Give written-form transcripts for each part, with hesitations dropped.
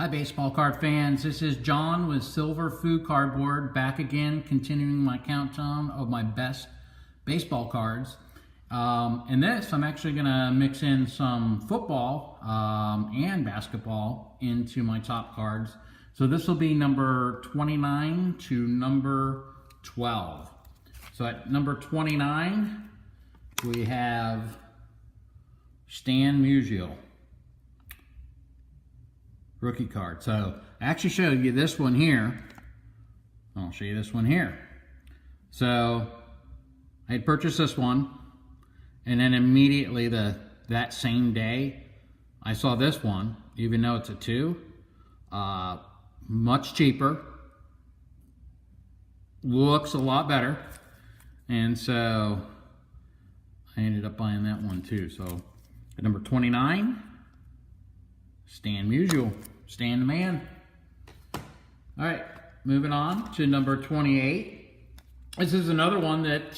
Hi baseball card fans, this is John with Silver Foo Cardboard, back again continuing my countdown of my best baseball cards. In this, I'm actually going to mix in some football and basketball into my top cards. So this will be number 29 to number 12. So at number 29, we have Stan Musial. Rookie card. So I actually showed you this one here. I'll show you this one here. So I had purchased this one, and then immediately that same day I saw this one, even though it's a 2, much cheaper, looks a lot better, and so I ended up buying that one too. So at number 29, Stan Musial, Stan the man. All right, moving on to number 28. This is another one that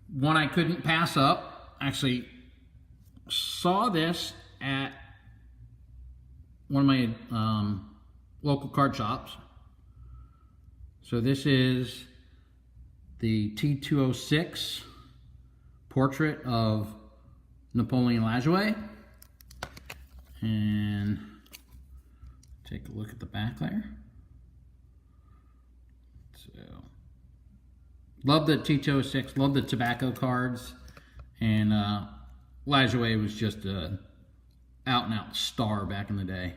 one I couldn't pass up. Actually, saw this at one of my local card shops. So this is the T206 portrait of Napoleon Lajoie. And take a look at the back there. So, love the T206, love the tobacco cards, and Lajoie was just a out-and-out star back in the day.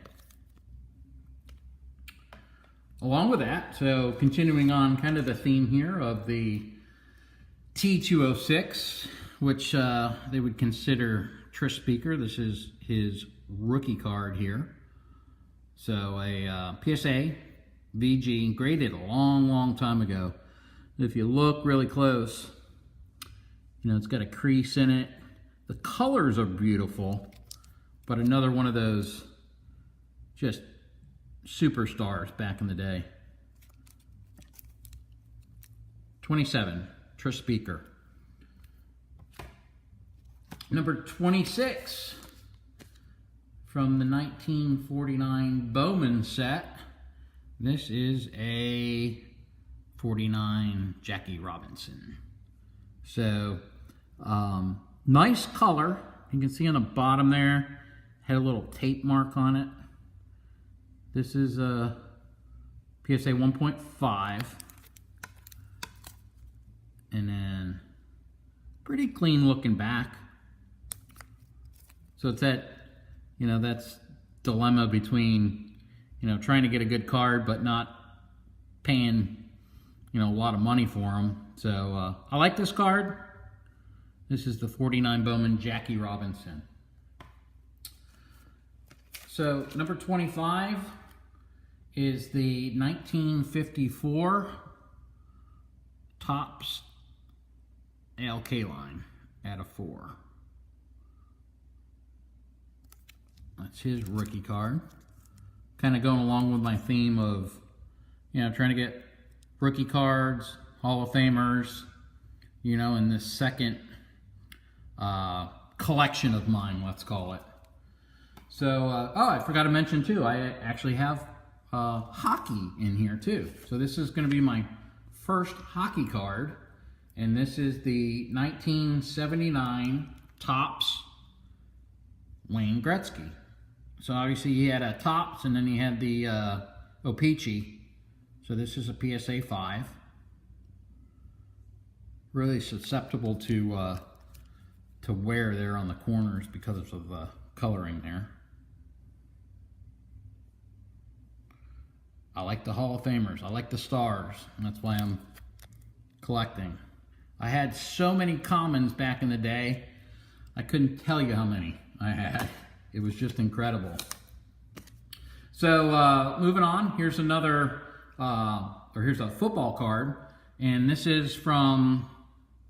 Along with that, so continuing on kind of the theme here of the T206, which they would consider Tris Speaker. This is his rookie card here. So a PSA VG, graded a long time ago. If you look really close, you know, it's got a crease in it. The colors are beautiful, but another one of those just superstars back in the day. 27, Tris Speaker. Number 26, from the 1949 Bowman set. This is a 49 Jackie Robinson. So, nice color. You can see on the bottom there, had a little tape mark on it. This is a PSA 1.5. And then, pretty clean looking back. So it's that, you know, that's dilemma between, you know, trying to get a good card but not paying, you know, a lot of money for them. So I like this card. This is the 49 Bowman Jackie Robinson. So number 25 is the 1954 Topps Al Kaline at a 4. That's his rookie card. Kind of going along with my theme of, you know, trying to get rookie cards, Hall of Famers, you know, in this second collection of mine, let's call it. So, oh, I forgot to mention too, I actually have hockey in here too. So this is going to be my first hockey card, and this is the 1979 Topps Wayne Gretzky. So obviously he had a Topps, and then he had the O-Pee-Chee. So this is a PSA 5. Really susceptible to wear there on the corners because of the coloring there. I like the Hall of Famers. I like the stars. And that's why I'm collecting. I had so many commons back in the day. I couldn't tell you how many I had. It was just incredible. So moving on, here's another, here's a football card, and this is from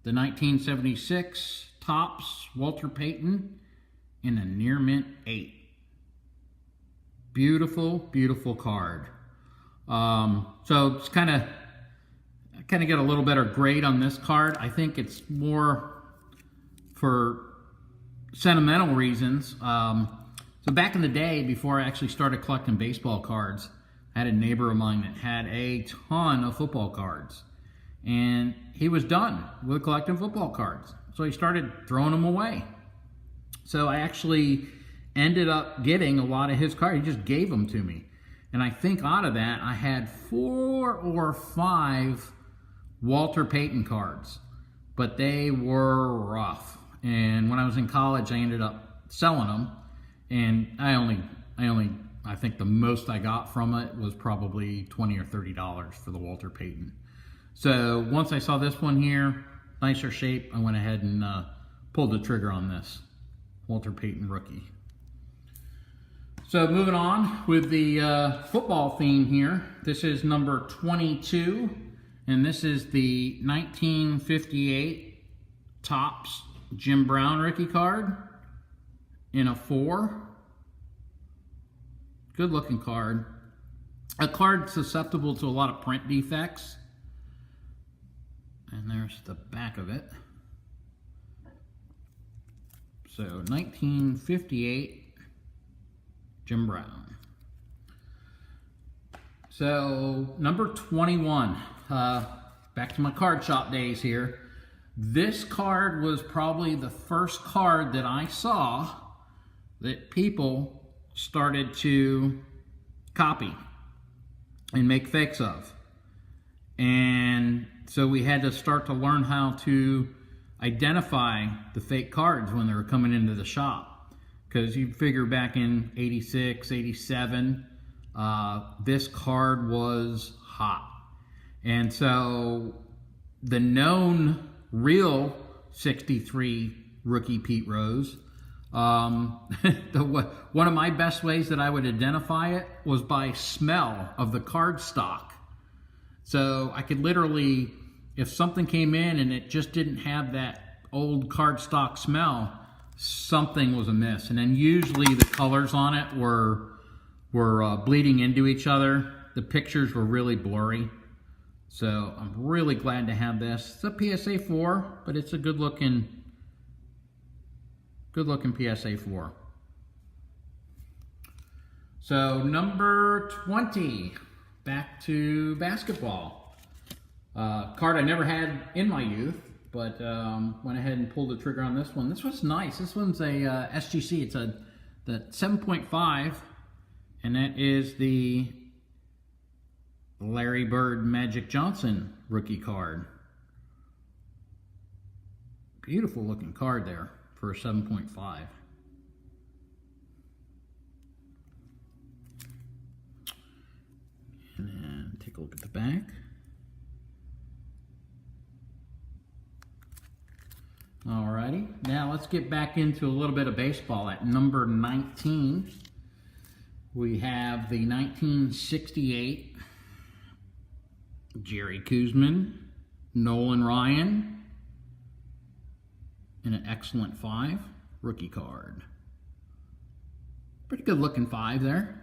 the 1976 Topps Walter Payton in a near mint 8. Beautiful, beautiful card. So it's kind of get a little better grade on this card. I think it's more for sentimental reasons. So back in the day, before I actually started collecting baseball cards, I had a neighbor of mine that had a ton of football cards. And he was done with collecting football cards. So he started throwing them away. So I actually ended up getting a lot of his cards. He just gave them to me. And I think out of that, I had 4 or 5 Walter Payton cards. But they were rough. And when I was in college, I ended up selling them. And I think the most I got from it was probably $20 or $30 for the Walter Payton. So once I saw this one here, nicer shape, I went ahead and pulled the trigger on this Walter Payton rookie. So moving on with the football theme here. This is number 22, and this is the 1958 Topps Jim Brown rookie card in a 4. Good looking card. A card susceptible to a lot of print defects. And there's the back of it. So 1958 Jim Brown. So number 21. Back to my card shop days here. This card was probably the first card that I saw that people started to copy and make fakes of. And so we had to start to learn how to identify the fake cards when they were coming into the shop. Because you figure back in 86, 87, this card was hot. And so the known real 63 rookie Pete Rose, one of my best ways that I would identify it was by smell of the card stock. So I could literally, if something came in and it just didn't have that old cardstock smell, something was amiss. And then usually the colors on it were bleeding into each other. The pictures were really blurry. So I'm really glad to have this. It's a PSA 4, but it's a good looking PSA 4. So number 20. Back to basketball. Card I never had in my youth, but went ahead and pulled the trigger on this one. This one's nice. This one's a SGC. It's the 7.5, and that is the Larry Bird Magic Johnson rookie card. Beautiful looking card there for a 7.5. And then take a look at the back. Alrighty, now let's get back into a little bit of baseball. At number 19, we have the 1968 Jerry Koosman, Nolan Ryan, and an excellent 5 rookie card. Pretty good looking 5 there.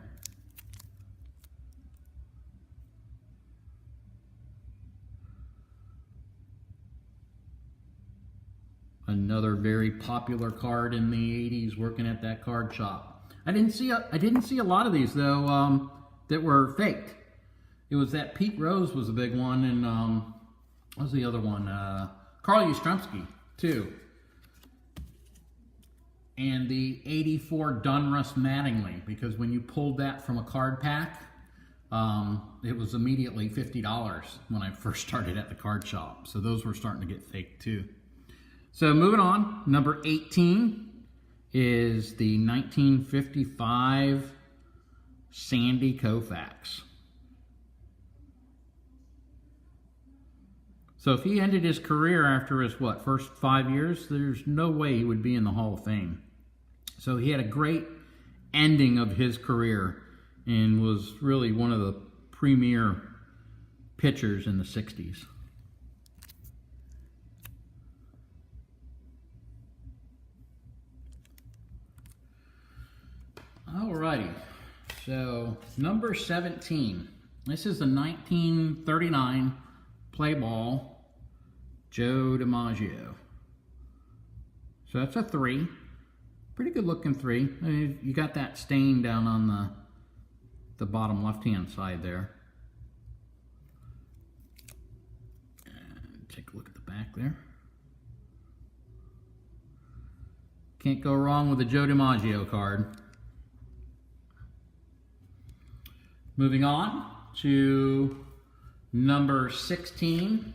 Another very popular card in the 80s, working at that card shop. I didn't see a lot of these though that were faked. It was that Pete Rose was a big one, and what was the other one? Carl Yastrzemski too, and the '84 Donruss Mattingly, because when you pulled that from a card pack, it was immediately $50 when I first started at the card shop. So those were starting to get faked too. So moving on, number 18 is the 1955 Sandy Koufax. So if he ended his career after his, first 5 years, there's no way he would be in the Hall of Fame. So he had a great ending of his career and was really one of the premier pitchers in the 60s. Alrighty, so number 17. This is the 1939 play ball Joe DiMaggio. So that's a 3. Pretty good looking 3. I mean, you got that stain down on the bottom left-hand side there. And take a look at the back there. Can't go wrong with a Joe DiMaggio card. Moving on to number 16.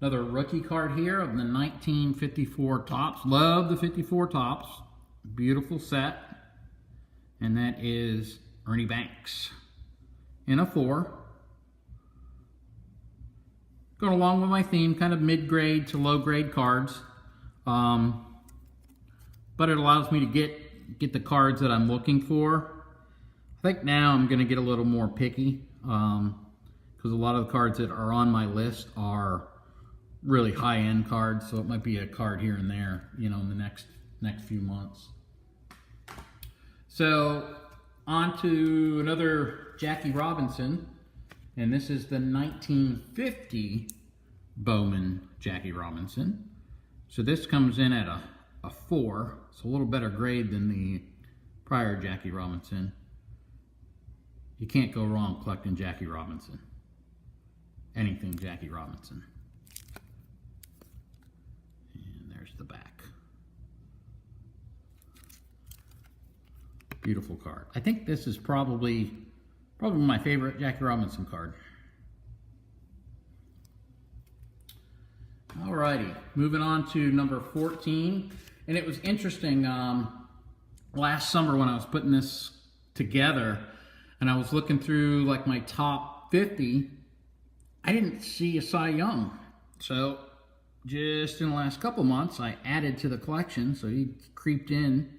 Another rookie card here of the 1954 Topps. Love the 54 Topps. Beautiful set. And that is Ernie Banks in a 4. Going along with my theme, kind of mid-grade to low-grade cards. But it allows me to get the cards that I'm looking for. I think now I'm going to get a little more picky because a lot of the cards that are on my list are really high-end cards, so it might be a card here and there, you know, in the next few months. So on to another Jackie Robinson, and this is the 1950 Bowman Jackie Robinson. So this comes in at a 4. It's a little better grade than the prior Jackie Robinson. You can't go wrong collecting Jackie Robinson. Anything Jackie Robinson. And there's the back. Beautiful card. I think this is probably my favorite Jackie Robinson card. Alrighty, moving on to number 14. And it was interesting, last summer when I was putting this together and I was looking through like my top 50, I didn't see a Cy Young. So just in the last couple months, I added to the collection. So he creeped in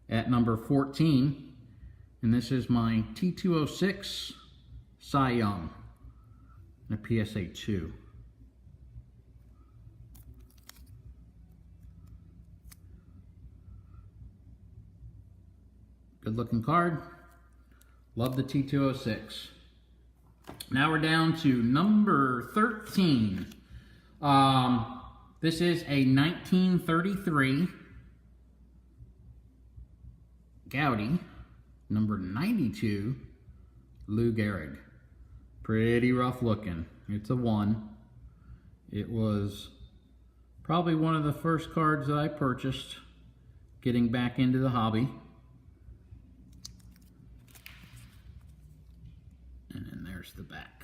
at number 14. And this is my T206 Cy Young and a PSA 2. Good looking card. Love the T206. Now we're down to number 13. This is a 1933 Goudey, number 92, Lou Gehrig. Pretty rough looking. It's a 1. It was probably one of the first cards that I purchased getting back into the hobby. And then there's the back.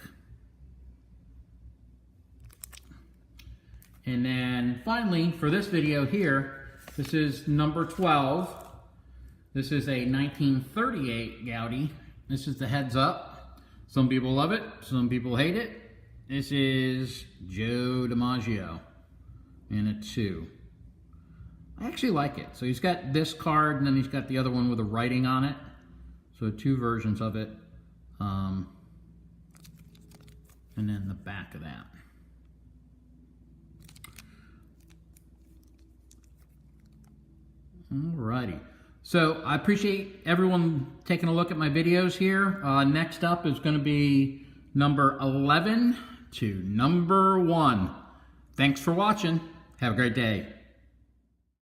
And then finally, for this video here, this is number 12. This is a 1938 Goudey. This is the heads up. Some people love it, some people hate it. This is Joe DiMaggio in a 2. I actually like it. So he's got this card and then he's got the other one with the writing on it. So 2 versions of it. And then the back of that. Alrighty. So I appreciate everyone taking a look at my videos here. Next up is going to be number 11 to number 1. Thanks for watching. Have a great day.